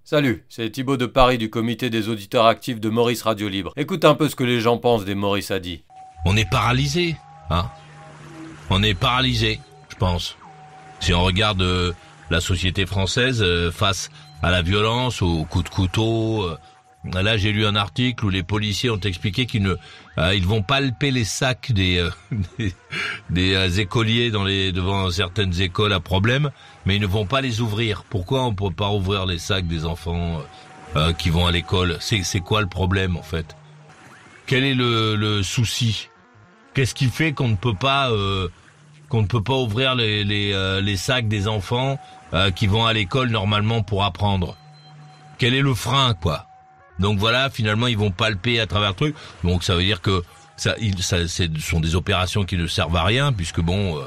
Salut, c'est Thibaut de Paris du comité des auditeurs actifs de Maurice Radio Libre. Écoute un peu ce que les gens pensent des Maurice a dit. On est paralysé, hein. On est paralysé, je pense. Si on regarde la société française face à la violence, aux coups de couteau. Là, j'ai lu un article où les policiers ont expliqué qu'ils ne, ils vont palper les sacs des écoliers devant certaines écoles à problème, mais ils ne vont pas les ouvrir. Pourquoi on peut pas ouvrir les sacs des enfants qui vont à l'école? C'est quoi le problème en fait? Quel est le souci? Qu'est-ce qui fait qu'on ne peut pas ouvrir les sacs des enfants qui vont à l'école normalement pour apprendre? Quel est le frein, quoi? Donc voilà, finalement, ils vont palper à travers le truc. Donc ça veut dire que ce sont des opérations qui ne servent à rien, puisque bon,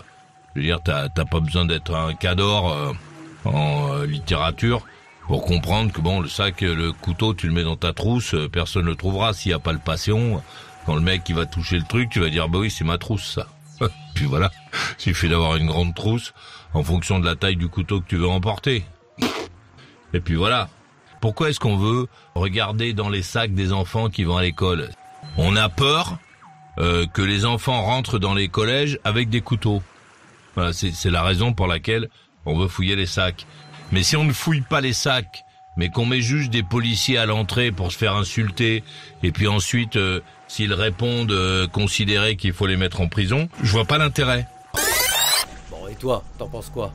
je veux dire, t'as pas besoin d'être un cador en littérature pour comprendre que bon, le sac, le couteau, tu le mets dans ta trousse, personne ne le trouvera s'il y a palpation. Quand le mec qui va toucher le truc, tu vas dire bah oui, c'est ma trousse ça. Puis voilà, il suffit d'avoir une grande trousse en fonction de la taille du couteau que tu veux emporter. Et puis voilà. Pourquoi est-ce qu'on veut regarder dans les sacs des enfants qui vont à l'école? On a peur que les enfants rentrent dans les collèges avec des couteaux. Voilà, c'est la raison pour laquelle on veut fouiller les sacs. Mais si on ne fouille pas les sacs, mais qu'on met juste des policiers à l'entrée pour se faire insulter, et puis ensuite, s'ils répondent, considérer qu'il faut les mettre en prison, je vois pas l'intérêt. Bon, et toi, t'en penses quoi?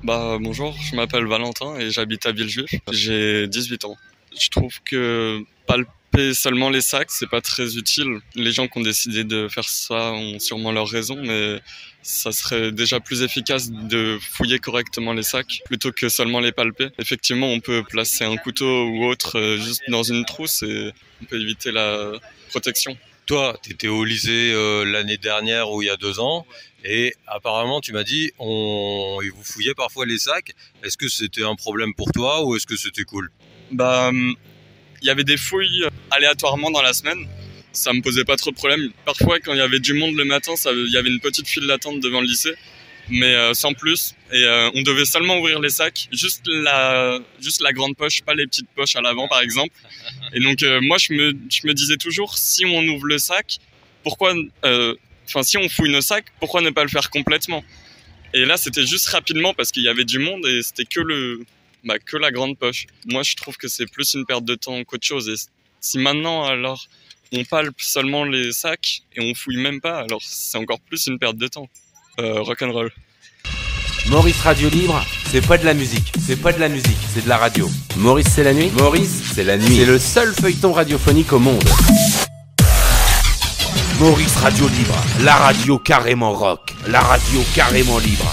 Bonjour, je m'appelle Valentin et j'habite à Villejuif. J'ai 18 ans. Je trouve que palper seulement les sacs, c'est pas très utile. Les gens qui ont décidé de faire ça ont sûrement leurs raisons, mais ça serait déjà plus efficace de fouiller correctement les sacs plutôt que seulement les palper. Effectivement, on peut placer un couteau ou autre juste dans une trousse et on peut éviter la protection. Toi, t'étais au lycée l'année dernière ou il y a 2 ans, et apparemment tu m'as dit ils vous fouillaient parfois les sacs. Est-ce que c'était un problème pour toi ou est-ce que c'était cool? Il y avait des fouilles aléatoirement dans la semaine. Ça me posait pas trop de problème. Parfois, quand il y avait du monde le matin, il y avait une petite file d'attente devant le lycée, mais sans plus. Et on devait seulement ouvrir les sacs, juste la grande poche, pas les petites poches à l'avant, par exemple. Et donc moi, je me disais toujours, si on ouvre le sac, si on fouille nos sacs, pourquoi ne pas le faire complètement? Et là, c'était juste rapidement parce qu'il y avait du monde et c'était que la grande poche. Moi, je trouve que c'est plus une perte de temps qu'autre chose. Et si maintenant, alors, on palpe seulement les sacs et on fouille même pas, alors c'est encore plus une perte de temps. Rock'n'roll. Maurice Radio Libre, c'est pas de la musique, c'est de la radio. Maurice c'est la nuit. Maurice c'est la nuit. C'est le seul feuilleton radiophonique au monde. Maurice Radio Libre, la radio carrément rock, la radio carrément libre.